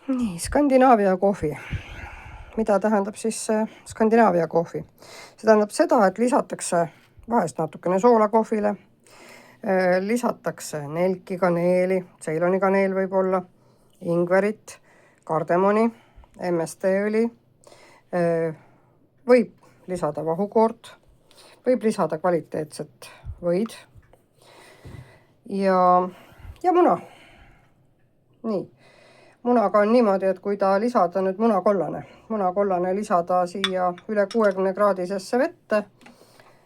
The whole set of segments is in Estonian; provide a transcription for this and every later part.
Nii, Skandinaavia kohvi. Mida tähendab siis Skandinaavia kohvi? See tähendab seda, et lisatakse vahest natukene soola kohvile, lisatakse nelki, kaneeli, Ceyloni kaneel võib olla, ingverit, kardemoni, MST-õli, võib lisada vahukoort, võib lisada kvaliteetset võid ja muna. Nii. Munaga on niimoodi, et kui ta lisada nüüd munakollane lisada siia üle 60 kraadisesse vette,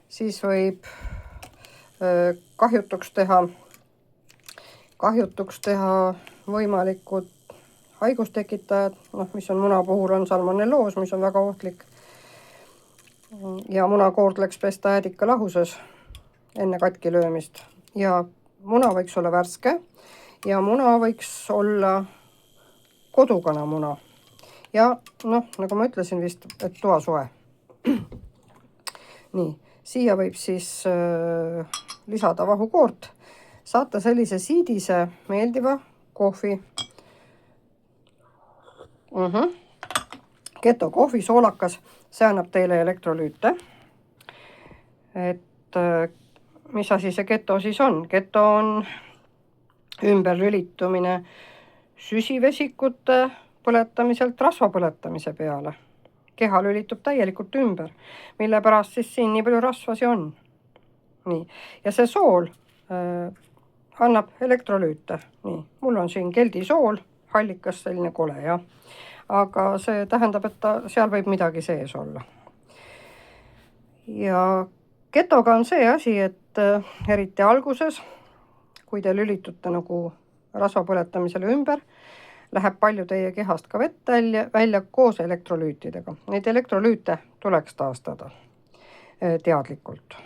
siis võib kahjutuks teha võimalikud haigustekitajad, mis on muna puhul on salmonelloos, mis on väga ohtlik. Ja munakoord läks pesta äädika lahuses enne katki löömist. Ja muna võiks olla värske ja muna võiks olla kodukana muna. Ja nagu ma ütlesin vist, et toasoe. Nii, siia võib siis lisada vahukoort. Saate sellise siidise meeldiva kohvi. Keto kohvi soolakas, see annab teile elektrolüüte. Et mis asi see keto siis on? Keto on ümberlülitumine süsivesikute põletamiselt rasva põletamise peale. Keha lülitub täielikult ümber, mille pärast siis siin nii palju rasvasi on. Nii. Ja see sool annab elektrolüüte. Nii. Mul on siin keldisool, hallikas selline kole, jah. Aga see tähendab, et seal võib midagi sees olla. Ja ketoga on see asi, et eriti alguses, kui te lülitute nagu rasva põletamisele ümber, läheb palju teie kehast ka vett välja koos elektrolüütidega. Neid elektrolüüte tuleks taastada teadlikult.